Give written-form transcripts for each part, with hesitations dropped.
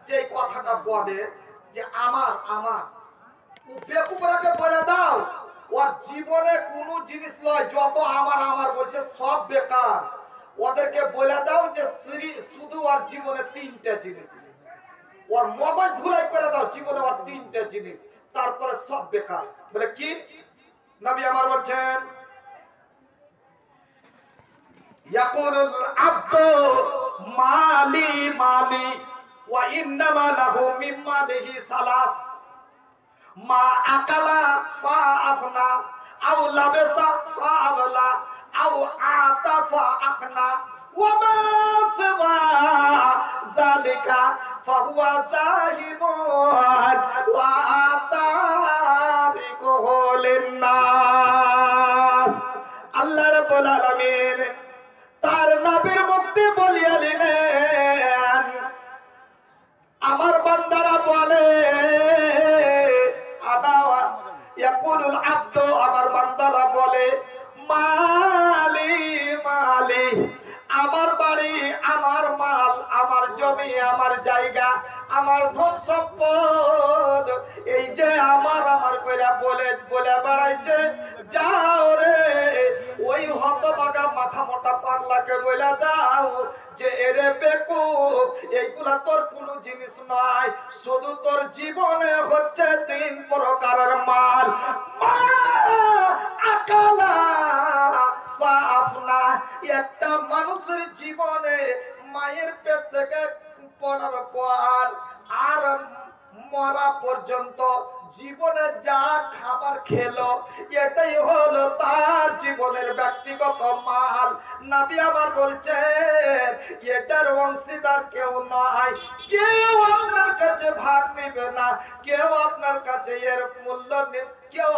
যে কথাটা বলে যে আমার আমার বেকুবরাকে বলে দাও ওর জীবনে কোনো জিনিস নয়, যত আমার আমার বলছে সব বেকার। ওদেরকে বলে দাও যে শুধু ওর জীবনে তিনটা জিনিস, ওর মগজ ধুলাই করে দাও, জীবনে ওর তিনটা জিনিস, তারপরে সব বেকার। বলে কি? নবী আমার বলছেন ইয়াকুলুল আব্দু মালি মালি ওয়া ইন্নামা লাহু মিম্মা লিহি সালাস মা আকালা ফা আফনা আও লাবাসা ফা আবলা আও আতা ফা আকনা ওয়া মা সিওয়া যালিকা ফাহুয়া যাহিবুন ওয়া আতারিকুহু লিন্নাস। আল্লাহ রাব্বুল আলামিন তার নবীর মুক্তি বলিয়া দিলেন, আমার বান্দারা বলে ইয়াকুলুল আব্দু, আমার বান্দারা বলে মালি মালি, আমার বাড়ি, আমার মাল, আমার জমি, আমার জায়গা, আমার ধন সম্পদ, এই যে আমার আমার কইরা বলে বলে বেড়াইছে, যাও রে ওই হতভাগা মাথা মোটা পাগলাকে বলে দাও যে এরে বেকুব, এইগুলা তোর কোনো জিনিস নয়, শুধু তোর জীবনে হচ্ছে তিন প্রকারের মাল। আকালা ফা আফনা, একটা মানুষের জীবনে মায়ের পেট থেকে পড়ার পর আর মরা পর্যন্ত জীবনে যা খাবার খেলো এটাই হলো তার জীবনের ব্যক্তিগত মাল। নবী আমার বলছেন এটার অংশীদার কেউ নয়, কেউ আপনার কাছে ভাগ নেবে না, কেউ আপনার কাছে এর মূল্য নেবে, কেউ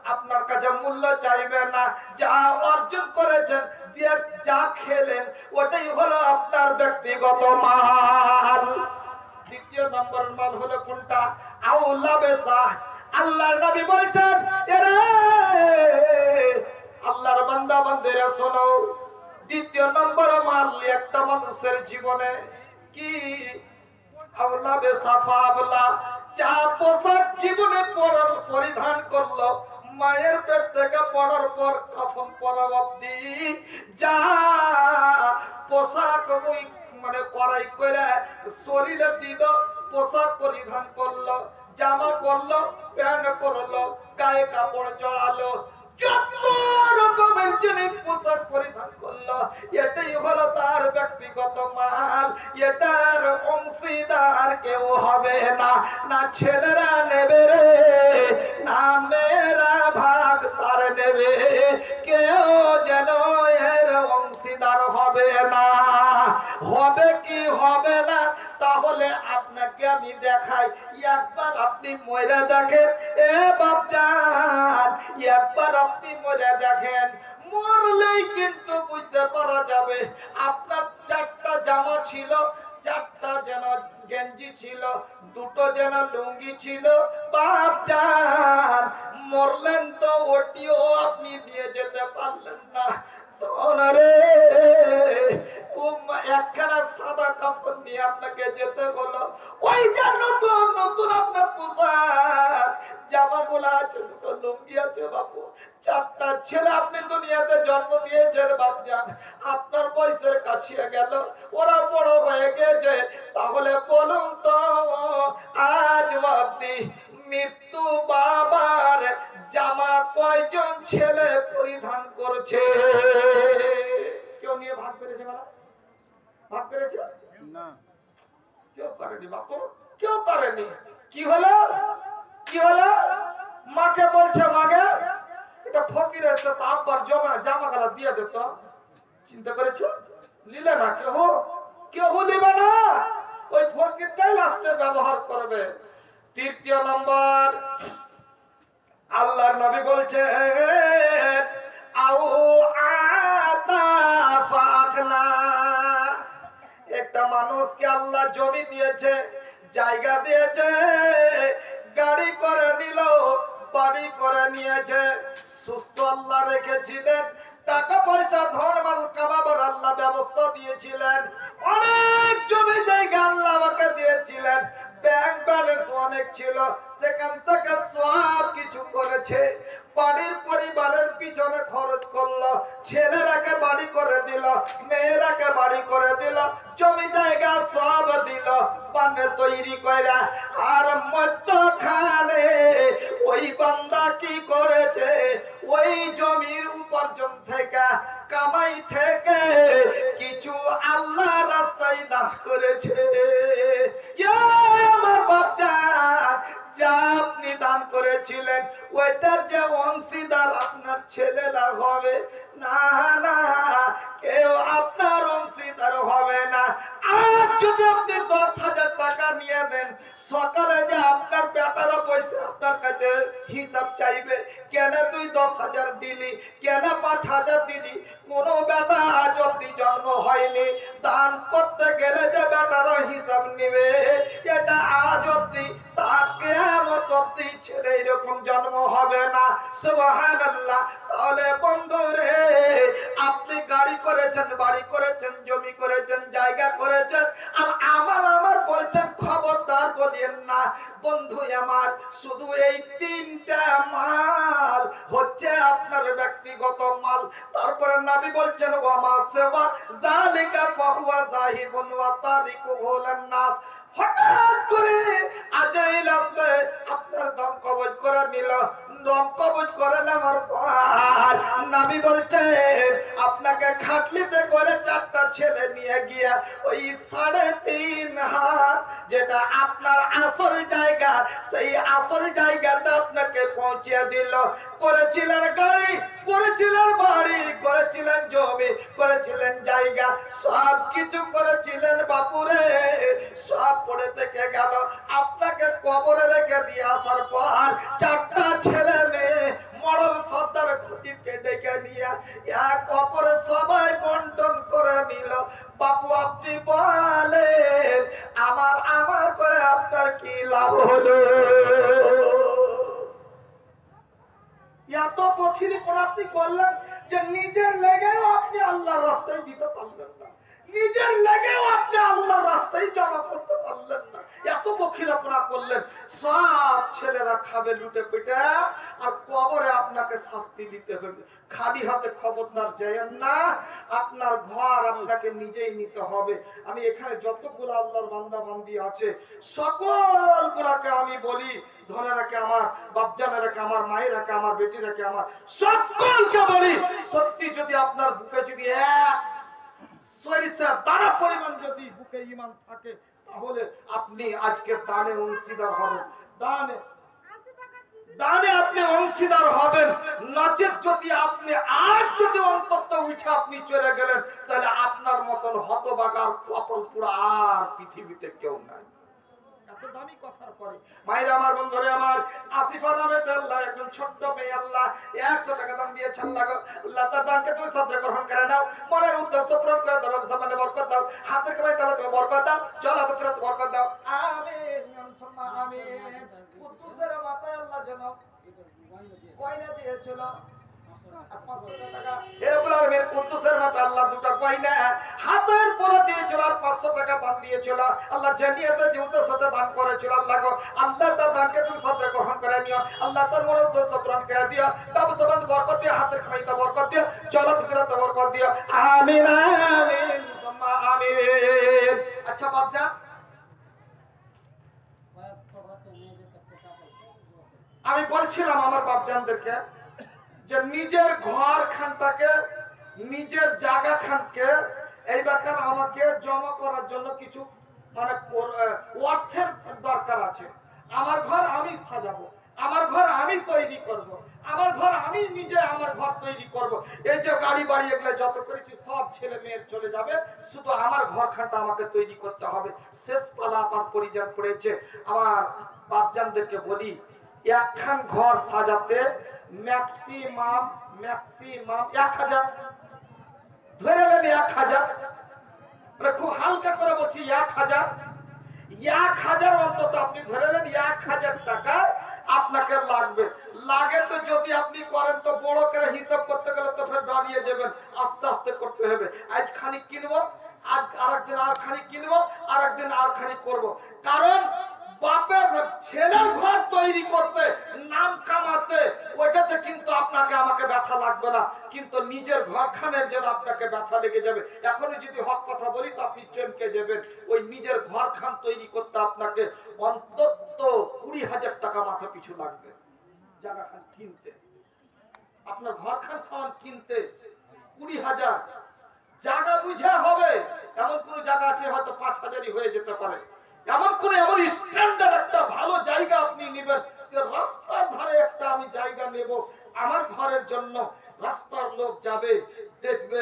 আপনার কাছে মূল্য চাইবে না। যা অর্জন করেছেন, দিয়ে যা খেলেন, ওটাই হলো আপনার ব্যক্তিগত মাল। দ্বিতীয় নম্বর মাল হলো কোনটা? আউলা বেসা। আল্লাহর নবী বলছেন এরে আল্লাহর বান্দা বান্দিরা শোনো, দ্বিতীয় নম্বর মাল একটা মানুষের জীবনে কি? আউলা বেসা ফাবলা, যা পোশাক জীবনে পরিধান করলো মায়ের পেট থেকে পড়ার পর কাফন পরা অবধি, যা পোশাক ওই মানে কড়াই করে শরীরে দিল, পোশাক পরিধান করলো, জামা করলো, প্যান্ট করলো, গায়ে কাপড় জড়ালো, যত রকমের জিনিস পোশাক পরিধান করলো, এটাই হলো তার ব্যক্তিগত মাল। এটার অংশীদার কেউ হবে না, না ছেলেরা নেবে রে, না মেয়েরা ভাগ তার নেবে, কেউ যেন এর অংশীদার হবে না। হবে কি হবে না তাহলে আপনাকে আমি দেখাই, একবার আপনি মরে দেখেন, এ বাপজান একবার আপনি মরে দেখেন, মরলেই কিন্তু বুঝতে পারা যাবে আপনার চারটা জামা ছিল, চারটা যেন গেঞ্জি ছিল, দুটো যেন লুঙ্গি ছিল, বাপজান মরলেন তো ওটিও আপনি নিয়ে যেতে পারলেন না। একখানা সাদা কাপড় নিয়ে আপনাকে যেতে হলো, ওই যে নতুন নতুন আপনার পোশাক জামাগুলো আছে, দুটো লুঙ্গি আছে, বাপু চারটা ছেলে আপনি দুনিয়াতে জন্ম দিয়েছেন, বাপজান আপনার বয়সের কাছিয়ে গেল, ওরা বড় হয়ে গেছে, তাহলে বলুন তো আজ অবধি মৃত্যু বাবার জামা কয়জন ছেলে পরিধান করছে? কেউ নিয়ে ভাগ করেছে? বলা ভাগ করেছে না, কেউ করেনি বাপু, কেউ করেনি। কি হলো কি হলো? মাকে বলছে মাকে এটা ফকির এসে তো আব্বার জামা গালা দিয়ে দিত, চিন্তা করেছে, নিলে না, কেউ নিবে না, ওই ফকিরটাই লাস্টে ব্যবহার করবে। তৃতীয় নম্বর আল্লাহর নবী বলছে আও আতা ফাকনা, একটা মানুষকে আল্লাহ জমি দিয়েছে, জায়গা দিয়েছে, গাড়ি করে নিল, বাড়ি করে নিয়েছে, সুস্থ আল্লাহ রেখেছিলেন, টাকা পয়সা ধন মাল কামাবার আল্লাহ ব্যবস্থা দিয়েছিলেন, অনেক জমি জায়গা আল্লাহ আমাকে দিয়েছে, অনেক ছিল, সেখান থেকে সব কিছু করেছে। বাড়ির পরিবারের পিছনে খরচ করলো, ছেলেরাকে বাড়ি করে দিল, মেয়েরাকে বাড়ি করে দিল, জমি জায়গা সব দিল বানে তৈরি কইরা। আর মধ্যখানে ওই বান্দা কি করেছে, ওই জমির উপার্জন থেকে, কামাই থেকে কিছু আল্লাহ রাস্তায় দান করেছে। আমার বাপজান, যা আপনি দান করেছিলেন ওইটার যে অংশীদার আপনার ছেলেরা হবে না, না কেউ আপনার অংশীদার হবে না। আজ যদি আপনি 10,000 টাকা নিয়ে দেন, সকালে যে আপনার বেটারা পয়সা আপনার কাছে হিসাব চাইবে, কেন তুই 10,000 দিলি, কেন 5,000 দিলি? কোন বেটা আজ অব্দি জন্ম হয়নি দান করতে গেলে যে বেটারা হিসাব নিবে, এটা আজ অব্দি তার কিয়ামত অব্দি ছেলে এরকম জন্ম হবে না। সুবহানাল্লাহ। তাহলে বন্ধুরে, আপনি গাড়ি করেছেন, বাড়ি করেছেন, জমি করেছেন, জায়গা করেছেন, আর আমার বলছেন খবরদার বলিয়েন না। বন্ধু আমার, শুধু এই 3টা মাল হচ্ছে আপনার ব্যক্তিগত মাল। তারপরে নবী বলছেন ওয়ামা সাওয়া যালিকা ফাহুয়া যাহিবুন ওয়া তারিকুহু লিন-নাস। হঠাৎ করে আজরাইল আসবে, আপনার দম কবজ করে নিল, দম কবজ করে নেওয়ার পর নবী বলছেন আপনাকে খাটলিতে করে 4টা ছেলে নিয়ে গিয়া ওই 3.5 হাত যেটা আপনার আসল জায়গা, সেই আসল জায়গাতে আপনাকে পৌঁছে দিল। করেছিলেন গাড়ি, করেছিলেন বাড়ি, করেছিলেন জমি, করেছিলেন জায়গা, সব কিছু করেছিলেন বাপুরে, সব পড়ে থেকে গেল। আপনাকে কবরে রেখে দিয়ে আসার পর 4টা ছেলে মেয়ে মডেল সর্দার খতিবকে ডেকে নিয়ে এক অপরে সবাই বন্টন করে নিল। বাপু আপনি বলেন আমার করে আপনার কি লাভ হলো? এত বখিরি কোন আপনি করলেন যে নিজের লেগেও আপনি আল্লাহর রাস্তায় দিতে পারলেন না, নিজের লেগেও আপনি আল্লাহর রাস্তায় জমা করতে পারলেন না। এত বখিরাপনা করলেন, সব ছেলেরা খাবে লুটে পেটে, আর কবরে আপনাকে শাস্তি দিতে হবে। খালি হাতে খবরদার যায়েন না, আপনার ঘর আপনাকে নিজেই নিতে হবে। আমি এখানে যতগুলো আল্লাহর বান্দা বান্দি আছে সকলগুলাকে আমি বলি, ধনেরাকে আমার, বাপজানেরাকে আমার, মায়েরাকে আমার, বেটিরাকে আমার, সকলকে বলি, সত্যি যদি আপনার বুকে যদি এক সরিষা দানা পরিমাণ যদি বুকে ঈমান থাকে, তাহলে আপনি আজকে দানে অংশীদার হবেন, দানে আপনি অংশীদার হবেন। নচেত যদি আপনি আজ যদি অন্তত উঠে আপনি চলে গেলেন, তাহলে আপনার মতন হতভাগা কপাল পুরা আর পৃথিবীতে কেউ নাই। এত দামি কথার পরে মায়েরা আমার, বন্ধুরে আমার, আসিফা নামে আল্লাহ একজন ছোট্ট মেয়ে আল্লাহ 100 টাকা দান দিয়েছেন। আল্লাহ তার দানকে তুমি সদরে গ্রহণ করে নাও, মনের উদ্দেশ্য পূরণ করে দাও, সামনে বরকত দাও, হাতের কামাই তাহলে তুমি বরকত দাও, চল হাতে ফেরত বরকত দাও। আমিন সুম্মা আমিন। কুদ্দুসের মাথায় আল্লাহ যেন কয়না দিয়েছিল 500 টাকা, এরপর আমির কুদ্দুসের মাথায় আল্লাহ 2টা কয়না হাতের পরে দিয়েছিল, আর 500 টাকা দান দিয়েছিল। আল্লাহ জানিয়াতে যে উদ্দেশ্যে দান করেছিল, আল্লাহ গো, আল্লাহ তার দানকে তুমি সদরে গ্রহণ করে নিও, আল্লাহ তার মনের উদ্দেশ্য পূরণ করে দিও, ব্যবসাবাদ বরকত দিও, হাতের কামাইতে বরকত দিও, চলত ফিরতে বরকত দিও। আমিন আমিন সুম্মা আমিন। আচ্ছা বাপজা, আমি বলছিলাম আমার বাপজানদেরকে যে নিজের ঘর খানটাকে, নিজের জায়গা খানকে এই ব্যাপারে আমাকে জমা করার জন্য কিছু মানে অর্থের দরকার আছে। আমার ঘর আমি সাজাবো, আমার ঘর আমি তৈরি করব, আমার ঘর আমি নিজে আমার ঘর তৈরি করব। এই যে গাড়ি বাড়ি এগুলো যত করেছি সব ছেলে মেয়ের চলে যাবে, শুধু আমার ঘরখানটা আমাকে তৈরি করতে হবে। শেষ পালা আমার পরিজন পড়েছে। আমার বাপজানদেরকে বলি, একখান ঘর সাজাতে ম্যাক্সিমাম 1000 ধরে নেন, 1000 মানে খুব হালকা করে বলছি 1000 অন্তত আপনি ধরে নেন 1000 টাকা আপনাকে লাগবে। লাগে তো যদি আপনি করেন তো বড় করে হিসাব করতে গেলে তো ফের দাঁড়িয়ে যাবেন, আস্তে আস্তে করতে হবে। আজ খানিক কিনবো, আজ আরেকদিন আর খানিক কিনবো, আরেকদিন আর খানিক করবো। কারণ বাপের ছেলের ঘর তৈরি করতে, নাম কামাতে, ওইটাতে কিন্তু আপনাকে আমাকে ব্যথা লাগবে না, কিন্তু নিজের ঘরখানের যেন আপনাকে ব্যথা লেগে যাবে। এখনো যদি হক কথা বলি তো আপনি চমকে যাবেন। ওই নিজের ঘরখান তৈরি করতে আপনাকে অন্তত 20,000 টাকা মাথা পিছু লাগবে। জায়গাখান কিনতে, আপনার ঘরখান সামান কিনতে 20,000। জায়গা বুঝে হবে, এমন কোন জায়গা আছে হয়তো 5,000ই হয়ে যেতে পারে। এমন স্ট্যান্ডার্ড একটা ভালো জায়গা আপনি নেবেন, রাস্তার ধারে একটা আমি জায়গা নেব আমার ঘরের জন্য, রাস্তার লোক যাবে দেখবে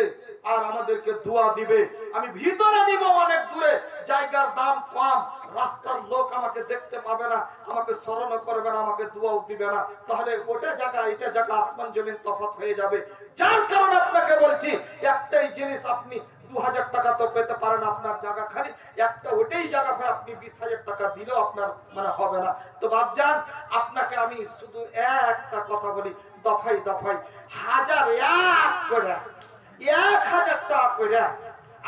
আর আমাদেরকে দোয়া দিবে। আমি ভিতরে নিব অনেক দূরে, জায়গার দাম কম, রাস্তার লোক আমাকে দেখতে পাবে না, আমাকে স্মরণ করবে না, আমাকে দোয়াও দিবে না, তাহলে ওটা জায়গা এটা জায়গা আসমান জমিন তফাৎ হয়ে যাবে। যার কারণে আপনাকে বলছি একটাই জিনিস, আপনি 2,000 টাকা তো পেতে পারেন আপনার জায়গা খালি, একটা ওটাই জায়গা ফের আপনি 20,000 টাকা দিলেও আপনার মানে হবে না। তো বাপজান আপনাকে আমি শুধু একটা কথা বলি, দফায় দফায় 1,000 করে 1,000 টাকা করে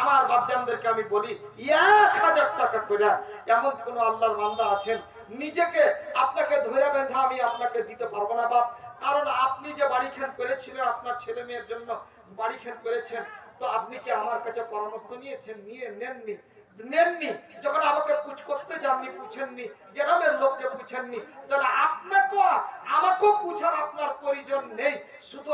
আমার বাপজানদেরকে আমি বলি 1,000 টাকা করে। এমন কোন আল্লাহর বান্দা আছেন নিজেকে আপনাকে ধরে বেঁধে আমি আপনাকে দিতে পারবো না বাপ, কারণ আপনি যে বাড়িখান করেছিলেন আপনার ছেলে মেয়ের জন্য বাড়িখান করেছেন, তো আপনি কি আমার কাছে পরামর্শ নিয়েছেন? নেননি। যখন আমাকে পুছ করতে যাননি, পুছেননি, গ্রামের লোককে পুছেননি, তাহলে আপনাকেও আমাকেও পুছার আপনার প্রয়োজন নেই। শুধু